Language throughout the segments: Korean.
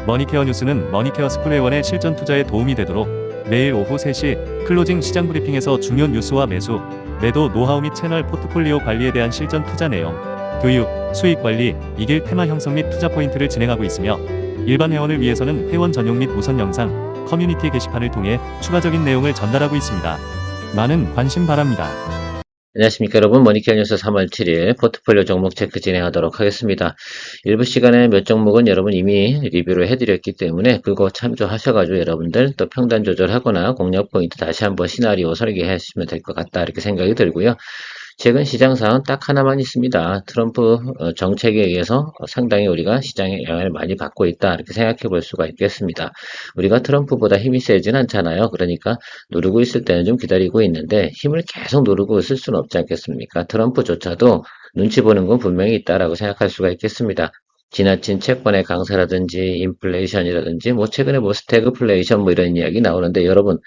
머니케어 뉴스는 머니케어 스쿨회원의 실전 투자에 도움이 되도록 매일 오후 3시 클로징 시장 브리핑에서 중요 뉴스와 매수, 매도 노하우 및 채널 포트폴리오 관리에 대한 실전 투자 내용, 교육, 수익 관리, 이길 테마 형성 및 투자 포인트를 진행하고 있으며 일반 회원을 위해서는 회원 전용 및 우선 영상, 커뮤니티 게시판을 통해 추가적인 내용을 전달하고 있습니다. 많은 관심 바랍니다. 안녕하십니까 여러분, 머니케어 뉴스 3월 7일 포트폴리오 종목 체크 진행하도록 하겠습니다. 일부 시간에 몇 종목은 여러분 이미 리뷰를 해드렸기 때문에 그거 참조하셔가지고 여러분들 또 평단 조절하거나 공략 포인트 다시 한번 시나리오 설계하시면 될 것 같다 이렇게 생각이 들고요. 최근 시장 상황 딱 하나만 있습니다. 트럼프 정책에 의해서 상당히 우리가 시장에 영향을 많이 받고 있다 이렇게 생각해 볼 수가 있겠습니다. 우리가 트럼프보다 힘이 세진 않잖아요. 그러니까 누르고 있을 때는 좀 기다리고 있는데 힘을 계속 누르고 있을 수는 없지 않겠습니까? 트럼프조차도 눈치 보는 건 분명히 있다라고 생각할 수가 있겠습니다. 지나친 채권의 강세라든지 인플레이션이라든지 뭐 최근에 뭐 스태그플레이션 뭐 이런 이야기 나오는데 여러분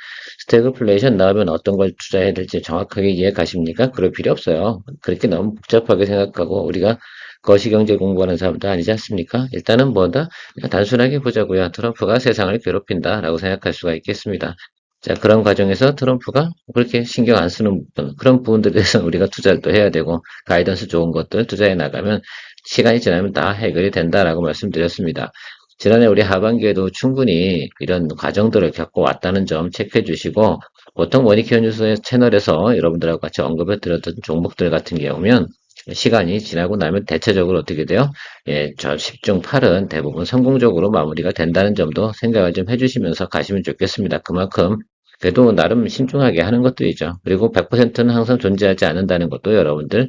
스태그플레이션 나오면 어떤 걸 투자해야 될지 정확하게 이해 가십니까? 그럴 필요 없어요. 그렇게 너무 복잡하게 생각하고 우리가 거시경제 공부하는 사람도 아니지 않습니까? 일단은 뭐다? 그냥 단순하게 보자고요. 트럼프가 세상을 괴롭힌다라고 생각할 수가 있겠습니다. 자, 그런 과정에서 트럼프가 그렇게 신경 안 쓰는 부분, 그런 부분들에 대해서는 우리가 투자를 또 해야 되고, 가이던스 좋은 것들 투자해 나가면 시간이 지나면 다 해결이 된다라고 말씀드렸습니다. 지난해 우리 하반기에도 충분히 이런 과정들을 겪고 왔다는 점 체크해 주시고, 보통 머니케어 뉴스 채널에서 여러분들하고 같이 언급해 드렸던 종목들 같은 경우면 시간이 지나고 나면 대체적으로 어떻게 돼요? 예, 저 10중 8은 대부분 성공적으로 마무리가 된다는 점도 생각을 좀 해주시면서 가시면 좋겠습니다. 그만큼 그래도 나름 신중하게 하는 것들이죠. 그리고 100%는 항상 존재하지 않는다는 것도 여러분들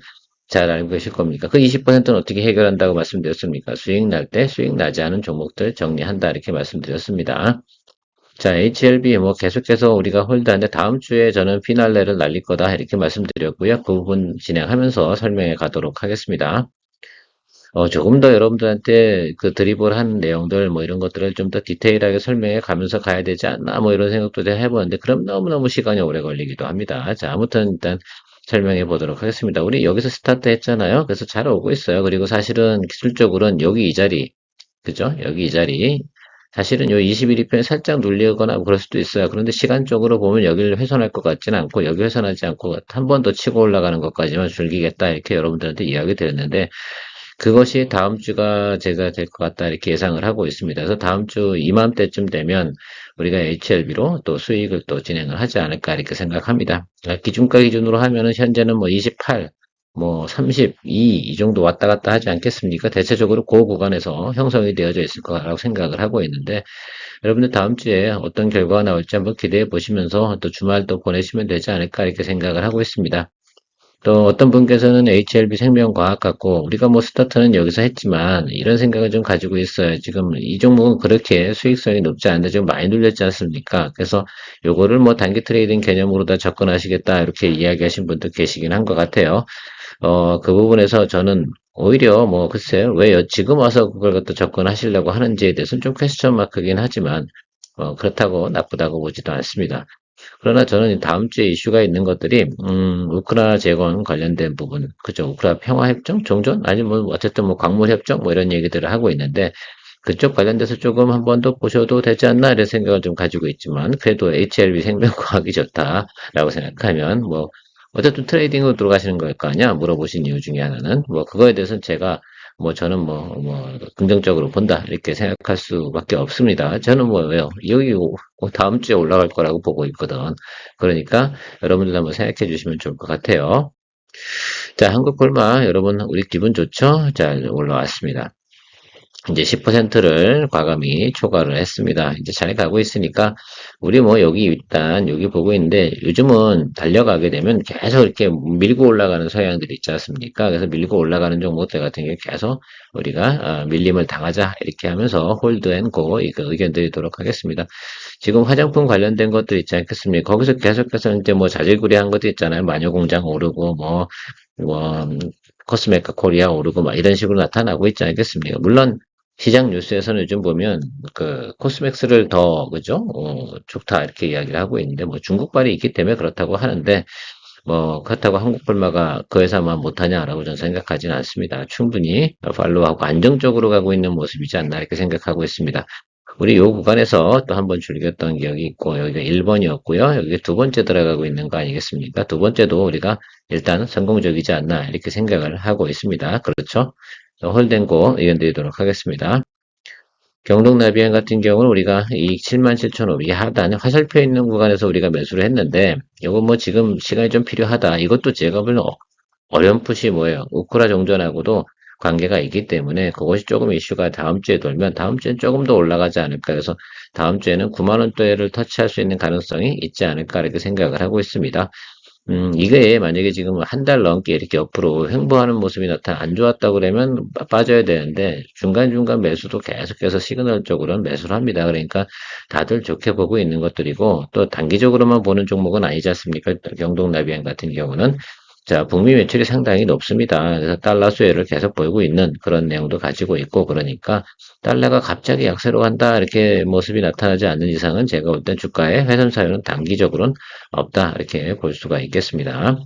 잘 알고 계실 겁니까? 그 20%는 어떻게 해결한다고 말씀드렸습니까? 수익 날 때 수익 나지 않은 종목들 정리한다 이렇게 말씀드렸습니다. 자, HLB 뭐 계속해서 우리가 홀드하는데 다음 주에 저는 피날레를 날릴 거다 이렇게 말씀드렸고요. 그 부분 진행하면서 설명해 가도록 하겠습니다. 조금 더 여러분들한테 그 드리블한 내용들 뭐 이런 것들을 좀 더 디테일하게 설명해 가면서 가야 되지 않나 뭐 이런 생각도 제가 해보는데 그럼 너무너무 시간이 오래 걸리기도 합니다. 자, 아무튼 일단 설명해 보도록 하겠습니다. 우리 여기서 스타트 했잖아요. 그래서 잘 오고 있어요. 그리고 사실은 기술적으로는 여기 이 자리, 그죠? 여기 이 자리. 사실은 요 21일편에 살짝 눌리거나 그럴 수도 있어요. 그런데 시간적으로 보면 여기를 훼손할 것 같지는 않고 여기 훼손하지 않고 한 번 더 치고 올라가는 것까지만 즐기겠다 이렇게 여러분들한테 이야기 드렸는데 그것이 다음 주가 제가 될 것 같다 이렇게 예상을 하고 있습니다. 그래서 다음 주 이맘때쯤 되면 우리가 HLB로 또 수익을 또 진행을 하지 않을까 이렇게 생각합니다. 기준가 기준으로 하면은 현재는 뭐 28, 뭐 32, 이 정도 왔다 갔다 하지 않겠습니까? 대체적으로 그 구간에서 형성이 되어져 있을 거라고 생각을 하고 있는데 여러분들 다음 주에 어떤 결과가 나올지 한번 기대해 보시면서 또 주말도 보내시면 되지 않을까 이렇게 생각을 하고 있습니다. 또 어떤 분께서는 HLB 생명과학 같고 우리가 뭐 스타트는 여기서 했지만 이런 생각을 좀 가지고 있어요. 지금 이 종목은 그렇게 수익성이 높지 않은데 지금 많이 눌렸지 않습니까? 그래서 요거를 뭐 단기 트레이딩 개념으로 다 접근하시겠다 이렇게 이야기하신 분도 계시긴 한 것 같아요. 그 부분에서 저는 오히려 뭐 글쎄요 왜 지금 와서 그걸 갖다 접근하시려고 하는지에 대해서는 좀 퀘스천 마크긴 하지만 그렇다고 나쁘다고 보지도 않습니다. 그러나 저는 다음 주에 이슈가 있는 것들이 우크라이나 재건 관련된 부분, 그죠? 우크라이나 평화협정, 종전, 아니면 뭐 어쨌든 뭐 광물협정 뭐 이런 얘기들을 하고 있는데 그쪽 관련돼서 조금 한 번 더 보셔도 되지 않나 이런 생각을 좀 가지고 있지만 그래도 HLB 생명과학이 좋다라고 생각하면 뭐 어쨌든 트레이딩으로 들어가시는 걸 거 아니야? 물어보신 이유 중에 하나는 뭐 그거에 대해서는 제가 뭐 저는 뭐 긍정적으로 본다 이렇게 생각할 수밖에 없습니다. 저는 뭐 왜요? 여기 다음 주에 올라갈 거라고 보고 있거든. 그러니까 여러분들 한번 생각해 주시면 좋을 것 같아요. 자, 한국불마 여러분 우리 기분 좋죠? 자, 올라왔습니다. 이제 10%를 과감히 초과를 했습니다. 이제 잘 가고 있으니까 우리 뭐 여기 일단 여기 보고 있는데 요즘은 달려가게 되면 계속 이렇게 밀고 올라가는 성향들이 있지 않습니까? 그래서 밀고 올라가는 종목들 같은 경우에 계속 우리가 밀림을 당하자 이렇게 하면서 홀드앤고 이거 의견 드리도록 하겠습니다. 지금 화장품 관련된 것들 있지 않겠습니까? 거기서 계속해서 이제 뭐 자질구레한 것도 있잖아요. 마녀공장 오르고 뭐 코스메카 코리아 오르고 막 이런 식으로 나타나고 있지 않겠습니까? 물론 시장 뉴스에서는 요즘 보면 그 코스맥스를 더 그죠? 좋다 이렇게 이야기를 하고 있는데 뭐 중국발이 있기 때문에 그렇다고 하는데 뭐 그렇다고 한국 불마가 그 회사만 못하냐라고 저는 생각하지는 않습니다. 충분히 팔로우하고 안정적으로 가고 있는 모습이지 않나 이렇게 생각하고 있습니다. 우리 요 구간에서 또 한번 즐겼던 기억이 있고, 여기가 1번이었고요. 여기 두 번째 들어가고 있는 거 아니겠습니까? 두 번째도 우리가 일단 성공적이지 않나, 이렇게 생각을 하고 있습니다. 그렇죠? 홀den고 의견 드리도록 하겠습니다. 경동나비엔 같은 경우는 우리가 이익 77,500이 하단 화살표 있는 구간에서 우리가 매수를 했는데, 이거 뭐 지금 시간이 좀 필요하다. 이것도 제가 보는 어렴풋이 뭐예요? 우크라 종전하고도 관계가 있기 때문에 그것이 조금 이슈가 다음 주에 돌면 다음 주엔 조금 더 올라가지 않을까. 그래서 다음 주에는 9만 원대를 터치할 수 있는 가능성이 있지 않을까 이렇게 생각을 하고 있습니다. 이게 만약에 지금 한 달 넘게 이렇게 옆으로 횡보하는 모습이 나타나 안 좋았다고 그러면 빠져야 되는데 중간중간 매수도 계속해서 시그널적으로는 매수를 합니다. 그러니까 다들 좋게 보고 있는 것들이고 또 단기적으로만 보는 종목은 아니지 않습니까? 경동나비엔 같은 경우는 자, 북미 매출이 상당히 높습니다. 그래서 달러 수혜를 계속 보이고 있는 그런 내용도 가지고 있고 그러니까 달러가 갑자기 약세로 간다 이렇게 모습이 나타나지 않는 이상은 제가 볼 땐 주가의 훼손 사유는 단기적으로는 없다 이렇게 볼 수가 있겠습니다.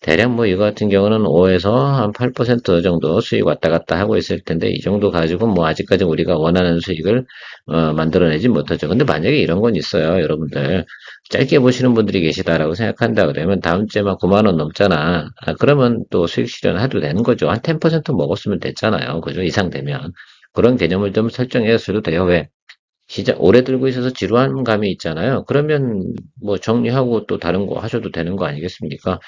대략 뭐 이거 같은 경우는 5에서 한 8% 정도 수익 왔다 갔다 하고 있을 텐데 이 정도 가지고 뭐 아직까지 우리가 원하는 수익을 만들어내지 못하죠. 근데 만약에 이런 건 있어요, 여러분들. 짧게 보시는 분들이 계시다라고 생각한다 그러면 다음 주에 막 9만 원 넘잖아. 그러면 또 수익 실현해도 되는 거죠. 한 10% 먹었으면 됐잖아요. 그죠? 이상 되면. 그런 개념을 좀 설정해서도 돼요. 왜? 시장 오래 들고 있어서 지루한 감이 있잖아요. 그러면 뭐 정리하고 또 다른 거 하셔도 되는 거 아니겠습니까?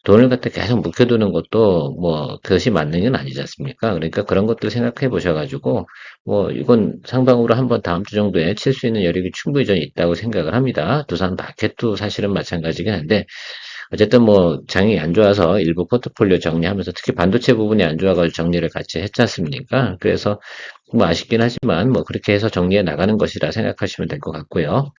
돈을 갖다 계속 묵혀두는 것도 뭐 그것이 맞는 건 아니지 않습니까? 그러니까 그런 것들 생각해 보셔가지고 뭐 이건 상방으로 한번 다음 주 정도에 칠 수 있는 여력이 충분히 저는 있다고 생각을 합니다. 두산 마켓도 사실은 마찬가지긴 한데 어쨌든 뭐 장이 안 좋아서 일부 포트폴리오 정리하면서 특히 반도체 부분이 안 좋아가지고 정리를 같이 했지 않습니까? 그래서 뭐 아쉽긴 하지만 뭐 그렇게 해서 정리해 나가는 것이라 생각하시면 될 것 같고요.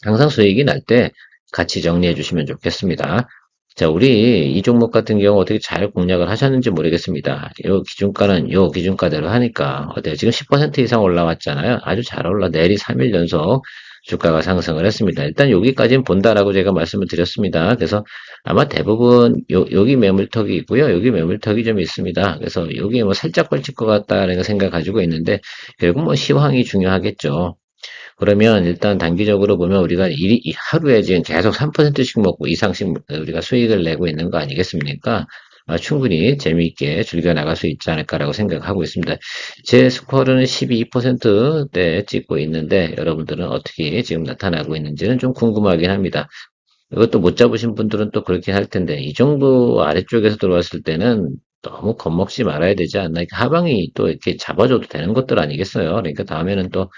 항상 수익이 날 때 같이 정리해 주시면 좋겠습니다. 자, 우리 이 종목 같은 경우 어떻게 잘 공략을 하셨는지 모르겠습니다. 요 기준가는 요 기준가대로 하니까 어때요? 지금 10% 이상 올라왔잖아요. 아주 잘 올라 내리 3일 연속 주가가 상승을 했습니다. 일단 여기까지는 본다라고 제가 말씀을 드렸습니다. 그래서 아마 대부분 여기 매물턱이 있고요. 여기 매물턱이 좀 있습니다. 그래서 여기 뭐 살짝 걸칠 것 같다라는 생각 가지고 있는데 결국 뭐 시황이 중요하겠죠. 그러면 일단 단기적으로 보면 우리가 하루에 지금 계속 3%씩 먹고 이상씩 우리가 수익을 내고 있는 거 아니겠습니까? 충분히 재미있게 즐겨 나갈 수 있지 않을까라고 생각하고 있습니다. 제 스코어는 12%대 찍고 있는데 여러분들은 어떻게 지금 나타나고 있는지는 좀 궁금하긴 합니다. 이것도 못 잡으신 분들은 또 그렇긴 할 텐데 이 정도 아래쪽에서 들어왔을 때는 너무 겁먹지 말아야 되지 않나. 하방이 또 이렇게 잡아줘도 되는 것들 아니겠어요? 그러니까 다음에는 또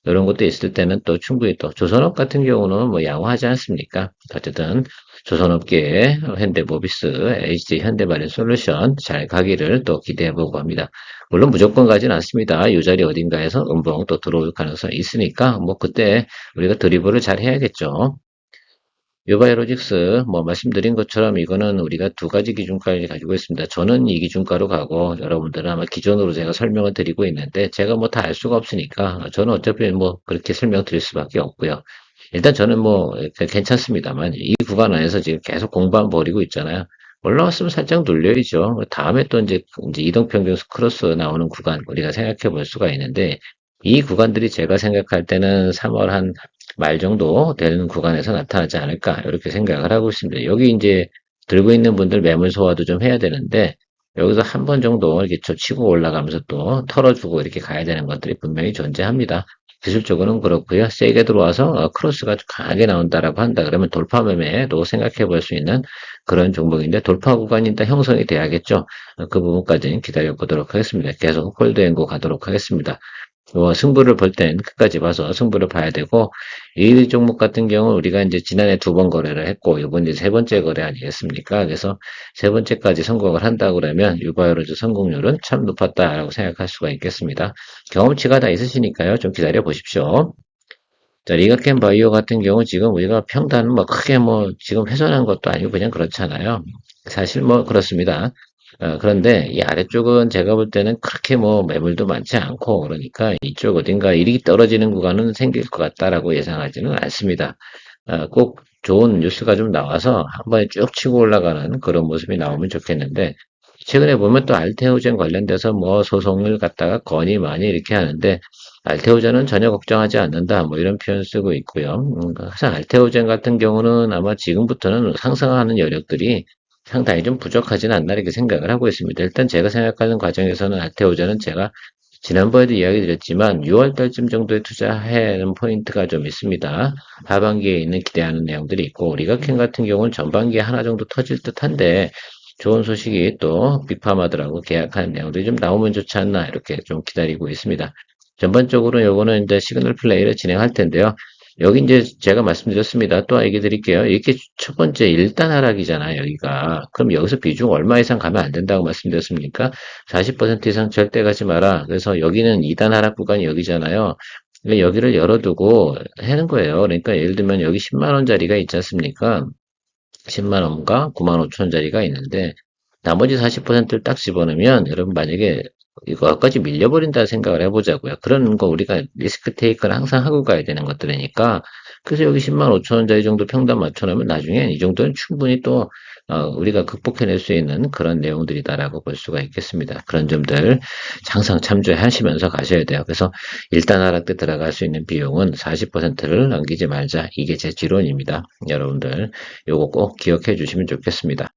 이런 것도 있을 때는 또 충분히 또 조선업 같은 경우는 뭐 양호하지 않습니까? 어쨌든 조선업계의 현대모비스, HD 현대바이오솔루션 잘 가기를 또 기대해보고 합니다. 물론 무조건 가진 않습니다. 이 자리 어딘가에서 음봉 또 들어올 가능성이 있으니까 뭐 그때 우리가 드리블을 잘 해야겠죠. 유바이오로직스 뭐 말씀드린 것처럼 이거는 우리가 두 가지 기준가를 가지고 있습니다. 저는 이 기준가로 가고 여러분들은 아마 기존으로 제가 설명을 드리고 있는데 제가 뭐 다 알 수가 없으니까 저는 어차피 뭐 그렇게 설명드릴 수밖에 없고요. 일단 저는 뭐 괜찮습니다만 이 구간 안에서 지금 계속 공방 벌이고 있잖아요. 올라왔으면 살짝 눌려야죠. 다음에 또 이제 이동평균 크로스 나오는 구간 우리가 생각해 볼 수가 있는데 이 구간들이 제가 생각할 때는 3월 한 말 정도 되는 구간에서 나타나지 않을까 이렇게 생각을 하고 있습니다. 여기 이제 들고 있는 분들 매물 소화도 좀 해야 되는데 여기서 한 번 정도 이렇게 치고 올라가면서 또 털어주고 이렇게 가야 되는 것들이 분명히 존재합니다. 기술적으로는 그렇고요. 세게 들어와서 크로스가 강하게 나온다라고 한다 그러면 돌파 매매도 생각해 볼 수 있는 그런 종목인데 돌파 구간이 일단 형성이 돼야겠죠. 그 부분까지는 기다려 보도록 하겠습니다. 계속 홀드 앤고 가도록 하겠습니다. 승부를 볼 땐 끝까지 봐서 승부를 봐야 되고, 이 종목 같은 경우 우리가 이제 지난해 두 번 거래를 했고, 이번 이제 세 번째 거래 아니겠습니까? 그래서 세 번째까지 성공을 한다고 그러면 유바이오로즈 성공률은 참 높았다라고 생각할 수가 있겠습니다. 경험치가 다 있으시니까요. 좀 기다려 보십시오. 자, 리가켄 바이오 같은 경우 지금 우리가 평단 뭐 크게 뭐 지금 훼손한 것도 아니고 그냥 그렇잖아요. 사실 뭐 그렇습니다. 그런데 이 아래쪽은 제가 볼 때는 그렇게 뭐 매물도 많지 않고 그러니까 이쪽 어딘가 일이 떨어지는 구간은 생길 것 같다라고 예상하지는 않습니다. 꼭 좋은 뉴스가 좀 나와서 한 번에 쭉 치고 올라가는 그런 모습이 나오면 좋겠는데 최근에 보면 또 알테오젠 관련돼서 뭐 소송을 갖다가 건의 많이 이렇게 하는데 알테오젠은 전혀 걱정하지 않는다. 뭐 이런 표현 쓰고 있고요. 항상 알테오젠 같은 경우는 아마 지금부터는 상승하는 여력들이 상당히 좀 부족하지는 않나 이렇게 생각을 하고 있습니다. 일단 제가 생각하는 과정에서는 알테오젠은 제가 지난번에도 이야기 드렸지만 6월 달쯤 정도에 투자하는 포인트가 좀 있습니다. 하반기에 있는 기대하는 내용들이 있고 리가켄 같은 경우는 전반기에 하나 정도 터질 듯한데 좋은 소식이 또 빅파마들하고 계약하는 내용들이 좀 나오면 좋지 않나 이렇게 좀 기다리고 있습니다. 전반적으로 요거는 이제 시그널 플레이를 진행할 텐데요. 여기 이제 제가 말씀드렸습니다. 또 얘기 드릴게요. 이게 첫 번째 1단 하락이잖아요, 여기가. 그럼 여기서 비중 얼마 이상 가면 안 된다고 말씀드렸습니까? 40% 이상 절대 가지 마라. 그래서 여기는 2단 하락 구간이 여기잖아요. 그러니까 여기를 열어두고 하는 거예요. 그러니까 예를 들면 여기 10만 원짜리가 있지 않습니까? 10만 원과 9만 5천 원짜리가 있는데 나머지 40%를 딱 집어넣으면 여러분 만약에 이거까지 밀려버린다 생각을 해보자고요. 그런 거 우리가 리스크 테이크를 항상 하고 가야 되는 것들이니까 그래서 여기 10만 5천 원짜리 정도 평단 맞춰놓으면 나중에 이 정도는 충분히 또 우리가 극복해낼 수 있는 그런 내용들이다라고 볼 수가 있겠습니다. 그런 점들 항상 참조하시면서 가셔야 돼요. 그래서 일단 하락 때 들어갈 수 있는 비용은 40%를 넘기지 말자. 이게 제 지론입니다. 여러분들 요거 꼭 기억해 주시면 좋겠습니다.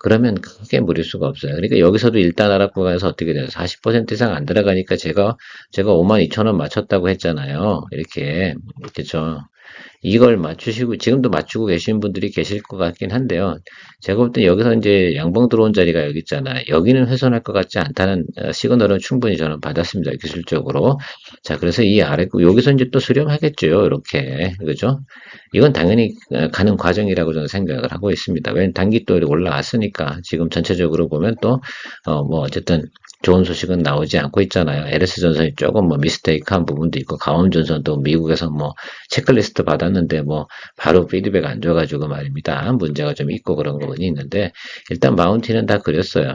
그러면 크게 무리수가 없어요. 그러니까 여기서도 일단 하락 구간에서 어떻게 돼요? 40% 이상 안 들어가니까 제가 52,000원 맞췄다고 했잖아요. 이렇게, 그렇죠. 이걸 맞추시고 지금도 맞추고 계신 분들이 계실 것 같긴 한데요. 제가 볼 때 여기서 이제 양봉 들어온 자리가 여기 있잖아요. 여기는 훼손할 것 같지 않다는 시그널은 충분히 저는 받았습니다. 기술적으로. 자, 그래서 이 아래 여기서 이제 또 수렴하겠죠. 이렇게 그죠? 이건 당연히 가는 과정이라고 저는 생각을 하고 있습니다. 왜냐면 단기 또 올라왔으니까 지금 전체적으로 보면 또 뭐 어쨌든 좋은 소식은 나오지 않고 있잖아요. LS 전선이 조금 뭐 미스테이크한 부분도 있고 강원 전선도 미국에서 뭐 체크리스트 받았는데 뭐 바로 피드백 안 줘가지고 말입니다. 문제가 좀 있고 그런 부분이 있는데 일단 마운틴은 다 그렸어요.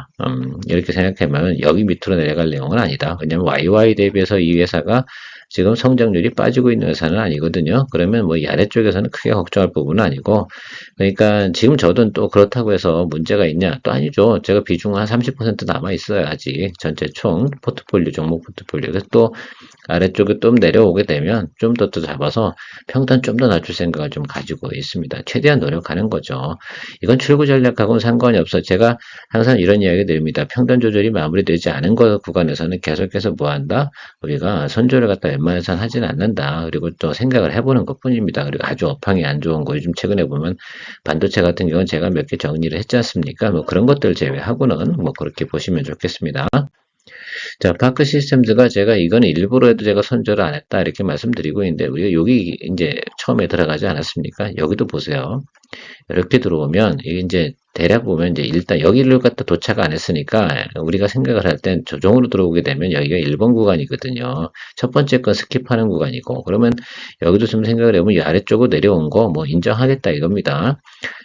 이렇게 생각하면 여기 밑으로 내려갈 내용은 아니다. 왜냐면 YY 대비해서 이 회사가 지금 성장률이 빠지고 있는 회사는 아니거든요. 그러면 뭐 이 아래쪽에서는 크게 걱정할 부분은 아니고 그러니까 지금 저도 또 그렇다고 해서 문제가 있냐? 또 아니죠. 제가 비중 한 30% 남아 있어요. 아직 전체 총 포트폴리오 종목 포트폴리오. 그래서 또 아래쪽에 좀 내려오게 되면 좀 더 잡아서 평단 좀 더 낮출 생각을 좀 가지고 있습니다. 최대한 노력하는 거죠. 이건 출구 전략하고는 상관이 없어. 제가 항상 이런 이야기 드립니다. 평단 조절이 마무리되지 않은 것 구간에서는 계속해서 뭐 한다? 우리가 선조를 갖다 웬만해서는 하진 않는다. 그리고 또 생각을 해보는 것 뿐입니다. 그리고 아주 업황이 안 좋은 거 요즘 최근에 보면 반도체 같은 경우는 제가 몇 개 정리를 했지 않습니까? 뭐 그런 것들 제외하고는 뭐 그렇게 보시면 좋겠습니다. 자, 파크 시스템즈가 제가 이거는 일부러 해도 제가 선절을 안 했다 이렇게 말씀드리고 있는데 우리가 여기 이제 처음에 들어가지 않았습니까? 여기도 보세요. 이렇게 들어오면 이게 이제 대략 보면 이제 일단 여기를 갖다 도착 안 했으니까 우리가 생각을 할 땐 조정으로 들어오게 되면 여기가 1번 구간이거든요. 첫 번째 건 스킵하는 구간이고 그러면 여기도 좀 생각을 해보면 이 아래쪽으로 내려온 거 뭐 인정하겠다 이겁니다.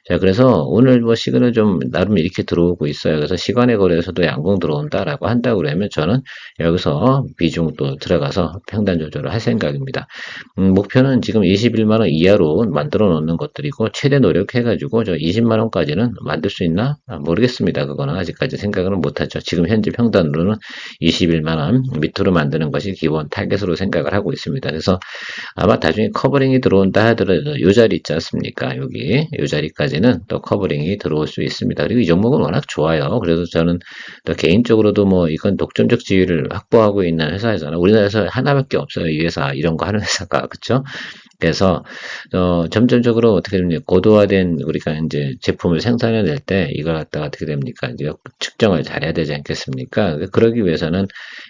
자, 그래서 오늘 뭐 시그널 좀 나름 이렇게 들어오고 있어요. 그래서 시간의 거래에서도 양봉 들어온다라고 한다고 그러면 저는 여기서 비중 또 들어가서 평단 조절을 할 생각입니다. 목표는 지금 21만 원 이하로 만들어 놓는 것들이고 최대 노력해가지고 저 20만 원까지는 만들 수 있나? 모르겠습니다. 그거는 아직까지 생각은 못하죠. 지금 현재 평단으로는 21만 원 밑으로 만드는 것이 기본 타겟으로 생각을 하고 있습니다. 그래서 아마 나중에 커버링이 들어온다 하더라도 이 자리 있지 않습니까? 여기 이 자리까지는 또 커버링이 들어올 수 있습니다. 그리고 이 종목은 워낙 좋아요. 그래서 저는 또 개인적으로도 뭐 이건 독점적 지위를 확보하고 있는 회사잖아요. 우리나라에서 하나밖에 없어요. 이 회사 이런 거 하는 회사가 그렇죠? 그래서 점점적으로 어떻게 됩니까? 고도화된 우리가 이제 제품을 생산해낼 때 이걸 갖다가 어떻게 됩니까? 이제 측정을 잘해야 되지 않겠습니까? 그러기 위해서는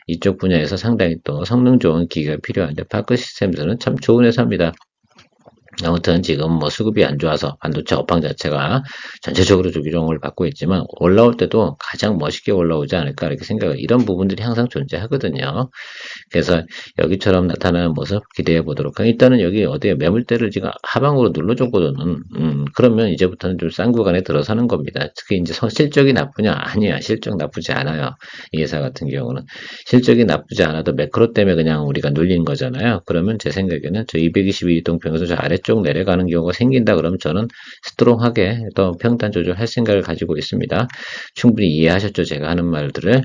이쪽 분야에서 상당히 또 성능 좋은 기기가 필요한데 파크 시스템즈는 참 좋은 회사입니다. 아무튼 지금 뭐 수급이 안 좋아서 반도체 업황 자체가 전체적으로 조정을 받고 있지만 올라올 때도 가장 멋있게 올라오지 않을까 이렇게 생각을 이런 부분들이 항상 존재하거든요. 그래서 여기처럼 나타나는 모습 기대해 보도록 하겠습니다. 일단은 여기 어디에 매물대를 지금 하방으로 눌러줬거든요. 그러면 이제부터는 좀 싼 구간에 들어서는 겁니다. 특히 이제 실적이 나쁘냐? 아니야. 실적 나쁘지 않아요. 이 회사 같은 경우는. 실적이 나쁘지 않아도 매크로 때문에 그냥 우리가 눌린 거잖아요. 그러면 제 생각에는 저 221 이동평에서 저 아래쪽 내려가는 경우가 생긴다 그러면 저는 스트롱하게 또 평단 조절할 생각을 가지고 있습니다. 충분히 이해하셨죠? 제가 하는 말들을.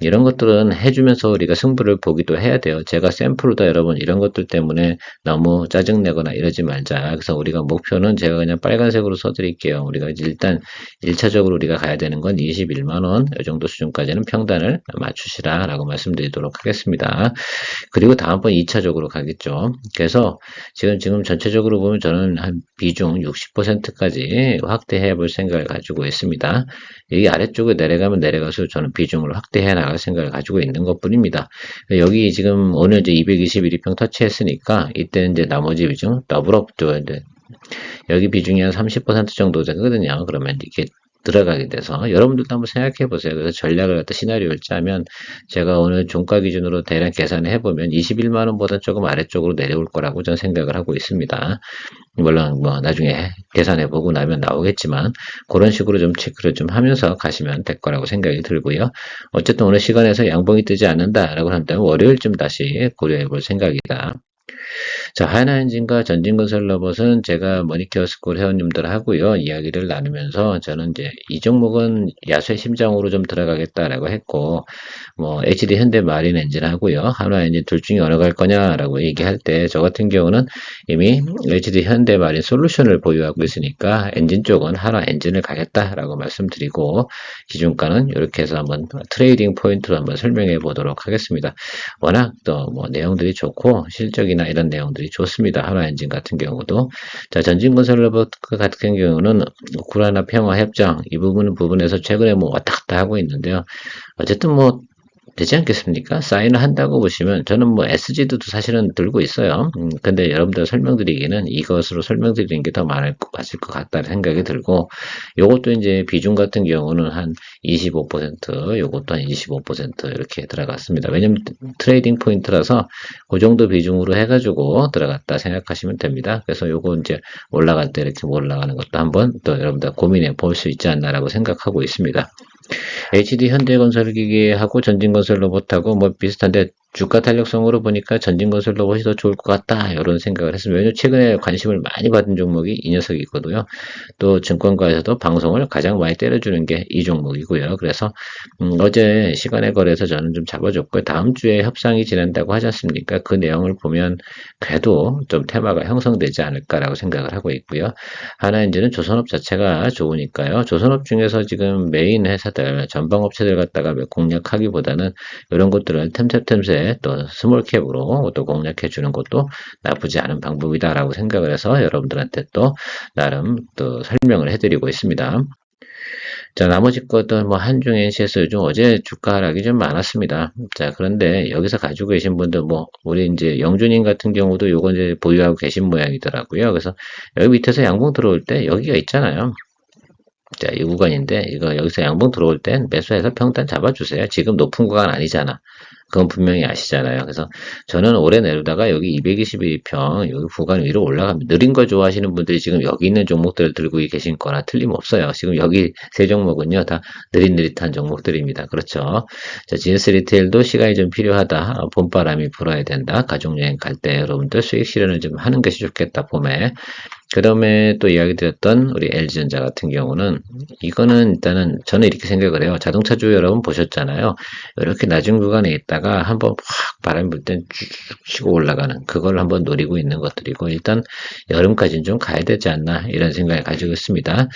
이런 것들은 해주면서 우리가 승부를 보기도 해야 돼요. 제가 샘플로다 여러분 이런 것들 때문에 너무 짜증내거나 이러지 말자. 그래서 우리가 목표는 제가 그냥 빨간색으로 써드릴게요. 우리가 일단 1차적으로 우리가 가야 되는 건 21만원 이 정도 수준까지는 평단을 맞추시라 라고 말씀드리도록 하겠습니다. 그리고 다음번 2차적으로 가겠죠. 그래서 지금 전체적으로 보면 저는 한 비중 60%까지 확대해 볼 생각을 가지고 있습니다. 여기 아래쪽에 내려가면 내려가서 저는 비중을 확대해 나갈 생각을 가지고 있는 것 뿐입니다. 여기 지금 오늘 이제 221평 터치했으니까 이때 이제 나머지 비중 더블업도 이제 여기 비중이 한 30% 정도 되거든요. 그러면 이게 들어가게 돼서 여러분들도 한번 생각해 보세요. 그래서 전략을 갖다 시나리오를 짜면 제가 오늘 종가 기준으로 대략 계산을 해보면 21만 원보다 조금 아래쪽으로 내려올 거라고 저는 생각을 하고 있습니다. 물론 뭐 나중에 계산해 보고 나면 나오겠지만 그런 식으로 좀 체크를 좀 하면서 가시면 될 거라고 생각이 들고요. 어쨌든 오늘 시간에서 양봉이 뜨지 않는다라고 한다면 월요일쯤 다시 고려해 볼 생각이다. 자, 하나엔진과 전진건설 로봇은 제가 머니케어 스쿨 회원님들 하고요. 이야기를 나누면서 저는 이제 이 종목은 야수의 심장으로 좀 들어가겠다라고 했고, 뭐, HD 현대 마린 엔진 하고요. 한화엔진 둘 중에 어느 갈 거냐라고 얘기할 때, 저 같은 경우는 이미 HD 현대 마린 솔루션을 보유하고 있으니까 엔진 쪽은 한화 엔진을 가겠다라고 말씀드리고, 기준가는 이렇게 해서 한번 트레이딩 포인트로 한번 설명해 보도록 하겠습니다. 워낙 또 뭐 내용들이 좋고, 실적이나 이런 내용들이 좋습니다. 한화엔진 같은 경우도. 자, 전진건설 로봇 같은 경우는 우크라이나 평화협정 이 부분에서 최근에 뭐 왔다 갔다 하고 있는데요. 어쨌든 뭐 되지 않겠습니까? 사인을 한다고 보시면 저는 뭐 SG도 사실은 들고 있어요. 근데 여러분들 설명드리기는 이것으로 설명드리는 게 더 맞을 것 같다는 생각이 들고 요것도 이제 비중 같은 경우는 한 25% 요것도 한 25% 이렇게 들어갔습니다. 왜냐면 트레이딩 포인트라서 그 정도 비중으로 해가지고 들어갔다 생각하시면 됩니다. 그래서 요거 이제 올라갈 때 이렇게 올라가는 것도 한번 또 여러분들 고민해 볼 수 있지 않나라고 생각하고 있습니다. HD 현대건설기계하고 전진건설 로봇하고 뭐 비슷한데 주가 탄력성으로 보니까 전진건설 로봇이 더 좋을 것 같다 이런 생각을 했습니다. 왜냐하면 최근에 관심을 많이 받은 종목이 이 녀석이거든요. 또 증권가에서도 방송을 가장 많이 때려주는 게 이 종목이고요. 그래서 어제 시간의 거래에서 저는 좀 잡아줬고요. 다음 주에 협상이 진행한다고 하지 않습니까? 그 내용을 보면 그래도 좀 테마가 형성되지 않을까라고 생각을 하고 있고요. 하나엔진은 조선업 자체가 좋으니까요. 조선업 중에서 지금 메인 회사들 전방업체들 갖다가 공략하기보다는 이런 것들을 템템템세 또 스몰캡으로 또 공략해 주는 것도 나쁘지 않은 방법이다라고 생각을 해서 여러분들한테 또 나름 또 설명을 해드리고 있습니다. 자, 나머지 것도 뭐 한중 NC에서 요즘 어제 주가 하락이 좀 많았습니다. 자, 그런데 여기서 가지고 계신 분들 뭐 우리 이제 영준님 같은 경우도 요거 이제 보유하고 계신 모양이더라고요. 그래서 여기 밑에서 양봉 들어올 때 여기가 있잖아요. 자, 이 구간인데 이거 여기서 양봉 들어올 땐 매수해서 평단 잡아주세요. 지금 높은 구간 아니잖아. 그건 분명히 아시잖아요. 그래서 저는 오래 내려다가 여기 221평 여기 구간 위로 올라갑니다. 느린 거 좋아하시는 분들이 지금 여기 있는 종목들을 들고 계신 거나 틀림없어요. 지금 여기 세 종목은요 다 느릿느릿한 종목들입니다. 그렇죠. 자, GS 리테일도 시간이 좀 필요하다. 봄바람이 불어야 된다. 가족여행 갈 때 여러분들 수익 실현을 좀 하는 것이 좋겠다. 봄에. 그 다음에 또 이야기 드렸던 우리 LG전자 같은 경우는 이거는 일단은 저는 이렇게 생각을 해요. 자동차주 여러분 보셨잖아요. 이렇게 낮은 구간에 있다가 한번 확 바람 불 땐 쭉 치고 올라가는 그걸 한번 노리고 있는 것들이고 일단 여름까지는 좀 가야 되지 않나 이런 생각을 가지고 있습니다.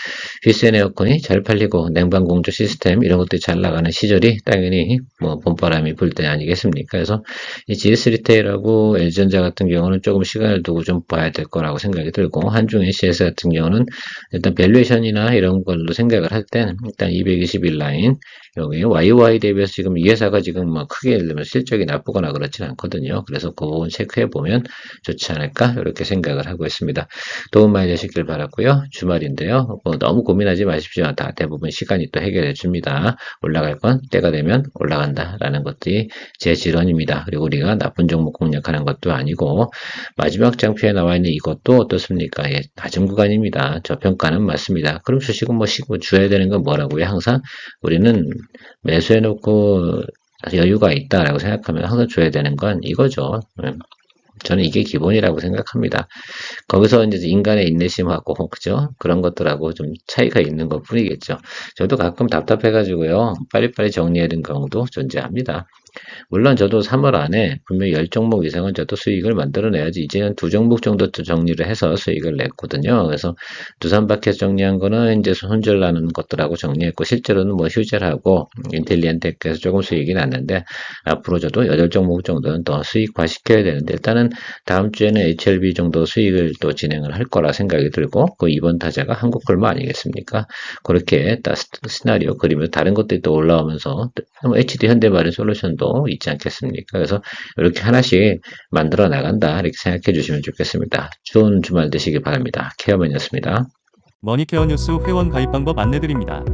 휘스앤 에어컨이 잘 팔리고 냉방공조 시스템 이런 것들이 잘 나가는 시절이 당연히 뭐 봄바람이 불 때 아니겠습니까? 그래서 이 GS 리테일하고 LG전자 같은 경우는 조금 시간을 두고 좀 봐야 될 거라고 생각이 들고 한중 NCS 같은 경우는 일단 밸류에이션이나 이런 걸로 생각을 할 땐 일단 221 라인 여기 YY 대비해서 지금 이 회사가 지금 뭐 크게 예를 들면 실적이 나쁘거나 그렇진 않거든요. 그래서 그 부분 체크해 보면 좋지 않을까 이렇게 생각을 하고 있습니다. 도움 많이 되시길 바랐고요. 주말인데요. 뭐 너무 고민하지 마십시오. 다 대부분 시간이 또 해결해 줍니다. 올라갈 건 때가 되면 올라간다라는 것들이 제 지론입니다. 그리고 우리가 나쁜 종목 공략하는 것도 아니고 마지막 장표에 나와 있는 이것도 어떻습니까? 예, 낮은 구간입니다. 저평가는 맞습니다. 그럼 주식은 뭐 줘야 되는 건 뭐라고요? 항상 우리는 매수해놓고 여유가 있다라고 생각하면 항상 줘야 되는 건 이거죠. 저는 이게 기본이라고 생각합니다. 거기서 이제 인간의 인내심하고, 그죠? 그런 것들하고 좀 차이가 있는 것 뿐이겠죠. 저도 가끔 답답해가지고요. 빨리빨리 정리해야 되는 경우도 존재합니다. 물론 저도 3월 안에 분명히 10종목 이상은 저도 수익을 만들어내야지 이제는 2종목 정도 정리를 해서 수익을 냈거든요. 그래서 두산바켓 정리한 거는 이제 손절나는 것들하고 정리했고 실제로는 뭐 휴젤하고 인텔리언텍에서 조금 수익이 났는데 앞으로 저도 8종목 정도는 더 수익화 시켜야 되는데 일단은 다음 주에는 HLB 정도 수익을 또 진행을 할 거라 생각이 들고 그 이번 타자가 한국글마 아니겠습니까? 그렇게 딱 시나리오 그리면 다른 것들이 또 올라오면서 HD 현대마린 솔루션도 있지 않겠습니까? 그래서 이렇게 하나씩 만들어 나간다 이렇게 생각해 주시면 좋겠습니다. 좋은 주말 되시기 바랍니다. 케어맨이었습니다. 머니케어 뉴스 회원 가입 방법 안내드립니다.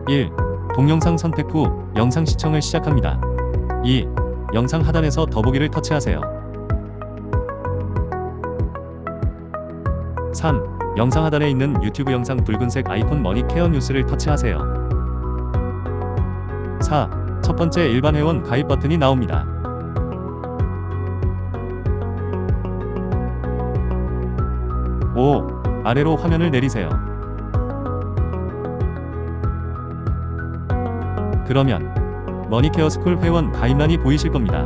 1. 동영상 선택 후 영상 시청을 시작합니다. 2. 영상 하단에서 더보기를 터치하세요. 3. 영상 하단에 있는 유튜브 영상 붉은색 아이콘 머니케어 뉴스를 터치하세요. 4. 첫 번째 일반 회원 가입 버튼이 나옵니다. 5. 아래로 화면을 내리세요. 그러면 머니케어 스쿨 회원 가입란이 보이실 겁니다.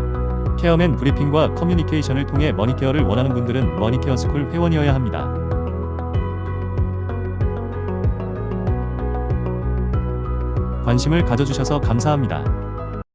케어맨 브리핑과 커뮤니케이션을 통해 머니케어를 원하는 분들은 머니케어 스쿨 회원이어야 합니다. 관심을 가져주셔서 감사합니다.